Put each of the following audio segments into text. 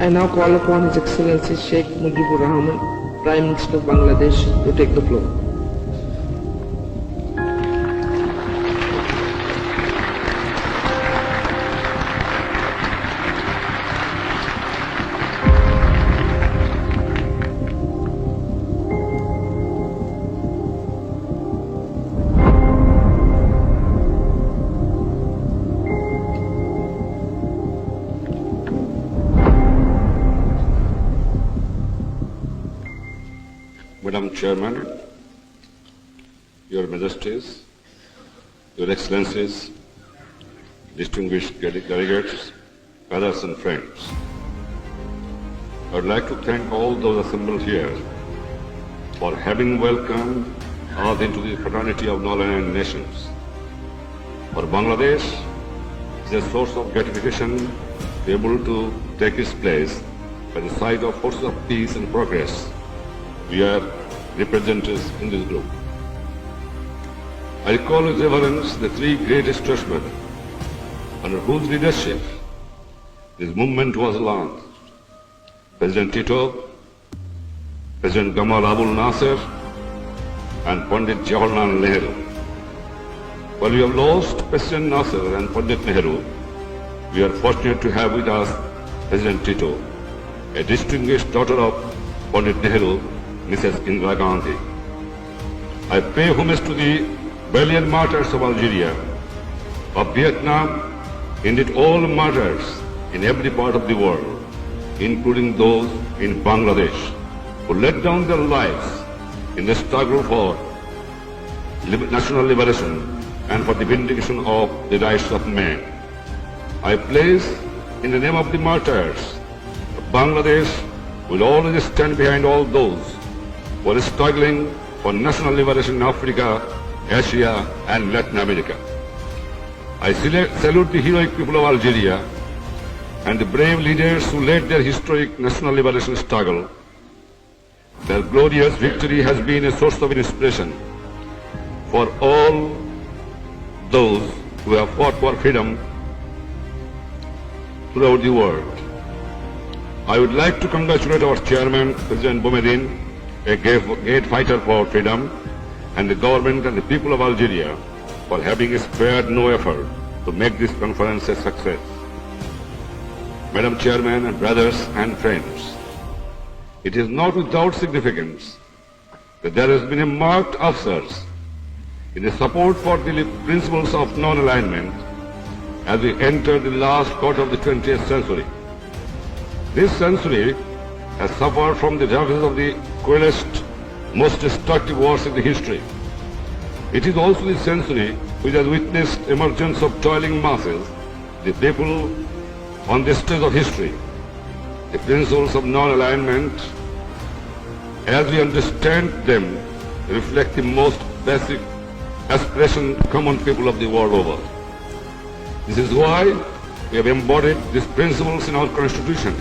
I now call upon His Excellency Sheikh Mujibur Rahman, Prime Minister of Bangladesh, to take the floor. Madam Chairman, Your Majesties, Your Excellencies, distinguished delegates, brothers and friends, I would like to thank all those assembled here for having welcomed us into the fraternity of non-aligned nations. For Bangladesh, it is a source of gratification to be able to take its place by the side of forces of peace and progress. We are representatives in this group. I recall with reverence the three great statesmen under whose leadership this movement was launched: President Tito, President Gamal Abdel Nasser, and Pandit Jawaharlal Nehru. While we have lost President Nasser and Pandit Nehru, we are fortunate to have with us President Tito, a distinguished daughter of Pandit Nehru, Mrs. Indira Gandhi. I pay homage to the valiant martyrs of Algeria, of Vietnam, indeed all martyrs in every part of the world, including those in Bangladesh, who laid down their lives in the struggle for national liberation and for the vindication of the rights of man. I place, in the name of the martyrs, Bangladesh will always stand behind all those who are struggling for national liberation in Africa, Asia, and Latin America. I salute the heroic people of Algeria and the brave leaders who led their historic national liberation struggle. Their glorious victory has been a source of inspiration for all those who have fought for freedom throughout the world. I would like to congratulate our chairman, President Boumediene, a great fighter for freedom, and the government and the people of Algeria for having spared no effort to make this conference a success. Madam Chairman and brothers and friends, it is not without significance that there has been a marked upsurge in the support for the principles of non-alignment as we enter the last quarter of the 20th century. This century has suffered from the ravages of the cruelest, most destructive wars in the history. It is also the century which has witnessed emergence of toiling masses, the people on the stage of history. The principles of non-alignment, as we understand them, reflect the most basic aspiration common people of the world over. This is why we have embodied these principles in our Constitution,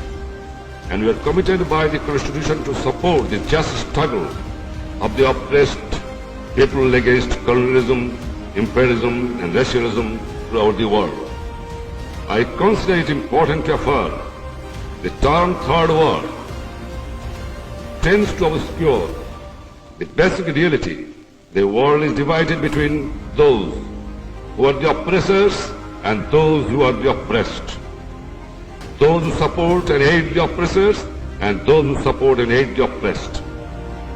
and we are committed by the Constitution to support the just struggle of the oppressed people against colonialism, imperialism, and racialism throughout the world. I consider it important to affirm the term Third World tends to obscure the basic reality. The world is divided between those who are the oppressors and those who are the oppressed. Those who support and aid the oppressors and those who support and aid the oppressed.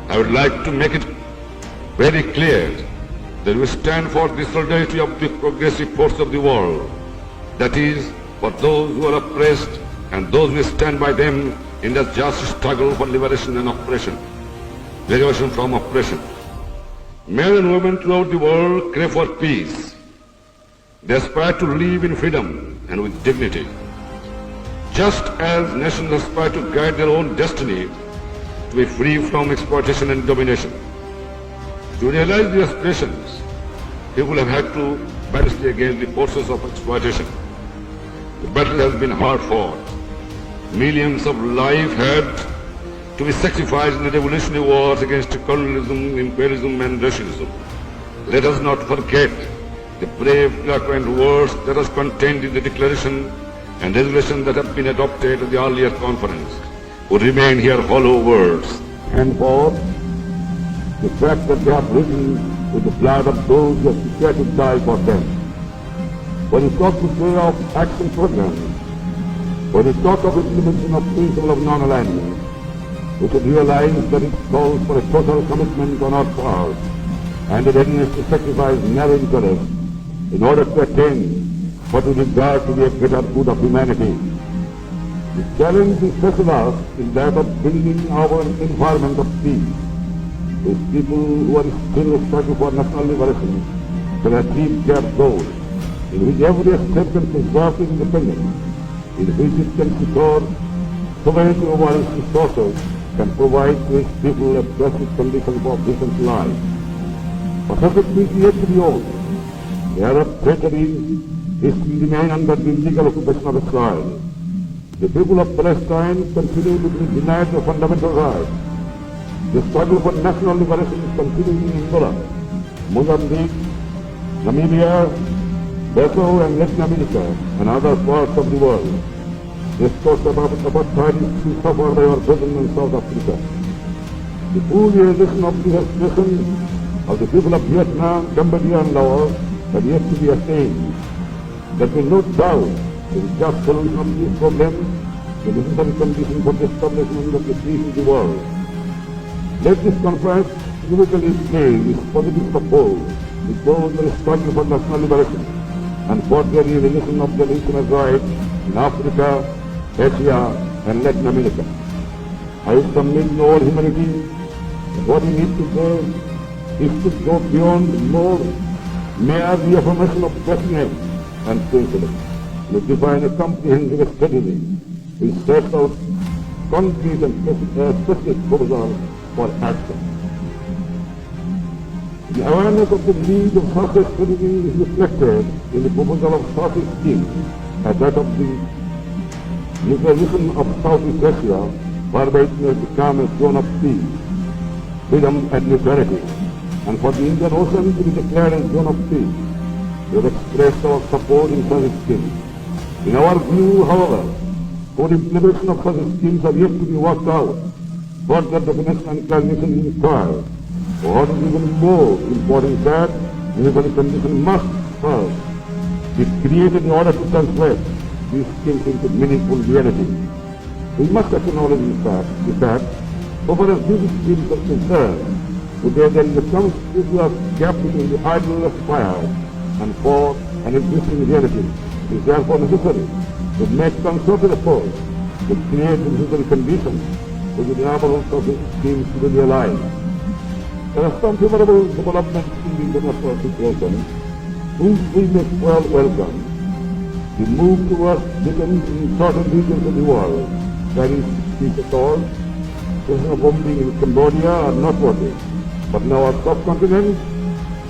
I would like to make it very clear that we stand for the solidarity of the progressive force of the world. That is, for those who are oppressed and those who stand by them in the just struggle for liberation and oppression, liberation from oppression. Men and women throughout the world crave for peace. They aspire to live in freedom and with dignity. Just as nations aspire to guide their own destiny to be free from exploitation and domination. To realize these aspirations, people have had to battle against the forces of exploitation. The battle has been hard fought. Millions of lives had to be sacrificed in the revolutionary wars against colonialism, imperialism, and racialism. Let us not forget the brave, eloquent words that was contained in the Declaration and resolutions that have been adopted at the earlier conference would remain here hollow words. And fourth, the fact that they have written with the blood of those who have prepared to die for them. When we talk today of action programs, when we talk of implementation of principle of non-alignment, we should realize that it calls for a total commitment on our part and a readiness to sacrifice narrow interests in order to attain what we regard to be a greater good of humanity. The challenge we face us is that of building our environment of peace, with people who are still struggling for national liberation shall achieve their goals, in which every step can preserve independence, in which it can secure sovereignty over its resources, can provide to its people a basic condition for decent life. But such a peace yet to be yours. The Arab territory is to remain under the illegal occupation of Israel. The people of Palestine continue to be denied their fundamental rights. The struggle for national liberation is continuing in Angola, Mozambique, Namibia, Brazil and Latin America and other parts of the world. This course of apartheid is to suffer by our brethren in South Africa. The full realization of the expression of the people of Vietnam, Cambodia and Laos have yet to be attained. There is no doubt that the just solution of these problems is the necessary condition for the establishment of the peace in the world. Let this conference significantly play its positive support to those who are struggling for national liberation and for the realization of their human rights in Africa, Asia and Latin America. I submit to all humanity that what we need to do is to go beyond more mere reaffirmation of doctrine and principle. We define a comprehensive strategy which sets out concrete and specific proposals for action. The awareness of the need of such a strategy is reflected in the proposal of such a scheme as that of the nuclearization of Southeast Asia, whereby it may become a zone of peace, freedom and neutrality, and for the Indian Ocean to be declared a zone of peace. We have expressed our support in such schemes. In our view, however, for implementation of such schemes are yet to be worked out. Further definition and clarification is required. What is even more important is that necessary condition must first be created in order to translate these schemes into meaningful reality. We must acknowledge the fact, so far as these schemes are concerned, today there is a conspicuous gap between the ideal aspired and for an existing reality. It is therefore necessary to make concerted efforts to create the necessary conditions which will enable such schemes to be realized. There are some favorable developments in the international situation which we may well welcome. The move towards weapons in certain regions of the world, that is, peace accords, prisoner bombing in Cambodia are noteworthy. But now our subcontinent,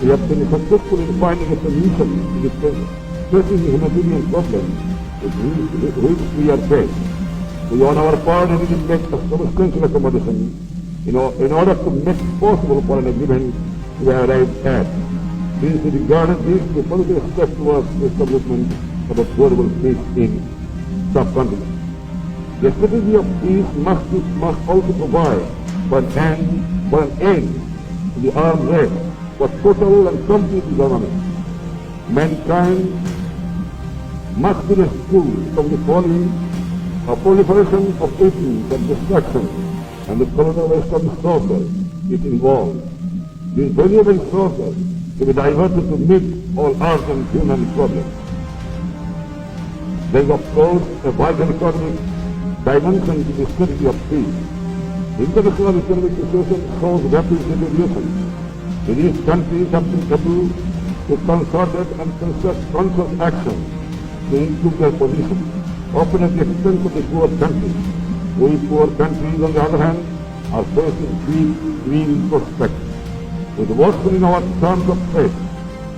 we have been successful in finding a solution to the pressing humanitarian problem with which we are faced. We on our part need to make a substantial accommodation in order to make it possible for an agreement to be arrived at. Since we regarded this as a positive step towards the establishment of a durable peace in subcontinent. The strategy of peace must also provide for an end to the arms race for total and complete government. Mankind must be rescued from the falling of proliferation of weapons and destruction and the colonial waste of resources it involves. These valuable resources to be diverted to meet all urgent human problems. There is of course a vital economic dimension to the strategy of peace. The international economic situation shows rapid deterioration. These countries have been able to concerted and conscious action to improve their position, often at the expense of the poor countries. We poor countries, on the other hand, are facing green prospects. With worsening our terms of trade,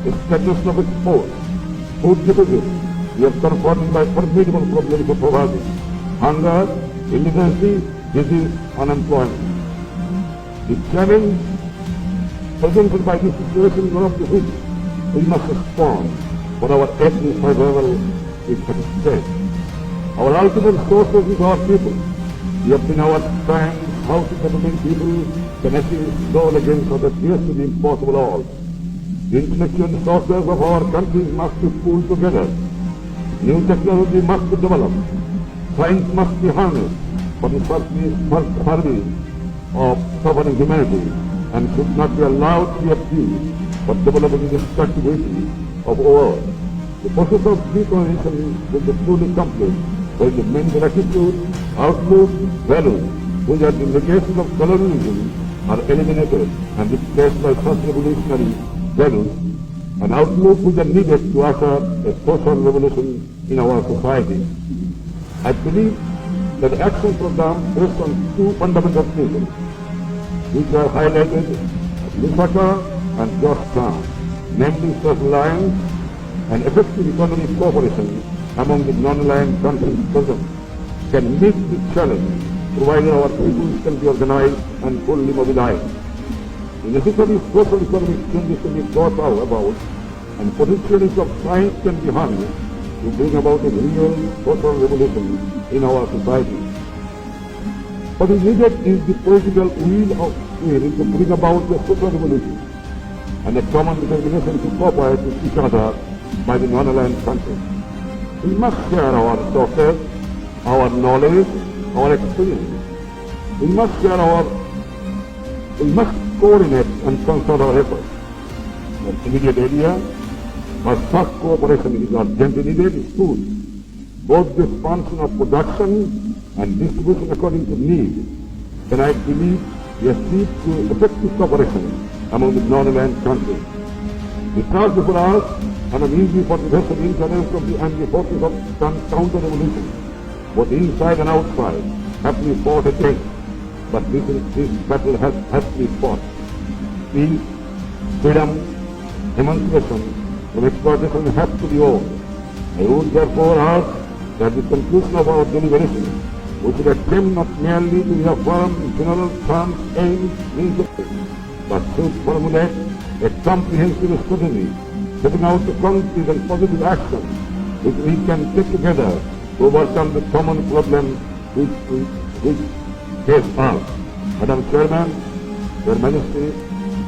the status of exports, food deficit, we are confronted by formidable problems of poverty, hunger, illiteracy, disease, unemployment. The challenge presented by this situation is one of which we must respond, for our ethnic survival is at stake. Our ultimate sources is our people. We have been our time how to settlement people can achieve goal against what appears to be impossible all. The intellectual sources of our country must be pulled together. New technology must be developed. Science must be harnessed for the service of suffering humanity and should not be allowed to be abused for developing the cultivation of war. The process of decolonization will be truly complete when the mental attitude, outlook, values, which are the negations of colonialism, are eliminated and replaced by such revolutionary values, an outlook which are needed to usher a social revolution in our society. I believe that the action program based on two fundamental principles, which are highlighted at Lusaka and Georgetown, namely self-reliance and effective economic cooperation among the non-aligned countries present, can meet this challenge provided our people can be organized and fully mobilized. The necessary social economic changes can be brought about and potentials of science can be harnessed to bring about a real social revolution in our society. What is needed is the political will to bring about a social revolution and a common determination to cooperate with each other by the non-aligned countries. We must share our resources, our knowledge, our experience. We must coordinate and concert our efforts. The immediate area where such cooperation is urgently needed is food. Both the expansion of production and distribution according to need can, I believe, be achieved through effective cooperation among the non-aligned countries. The task before us and an easy for the rest of the interest of the anti-forces of counter-revolution, both inside and outside, have to be fought against. But this battle has to be fought. Peace, freedom, emancipation from exploitation have to be owned. I would therefore ask that the conclusion of our deliberation, we should attempt not merely to reaffirm general terms, aims, means of things, but should formulate a comprehensive strategy, setting out the concrete and positive action which we can take together to overcome the common problem which face us. Madam Chairman, Your Majesty,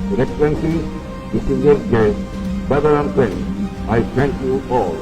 Your Excellency, distinguished guests, brother and friends, I thank you all.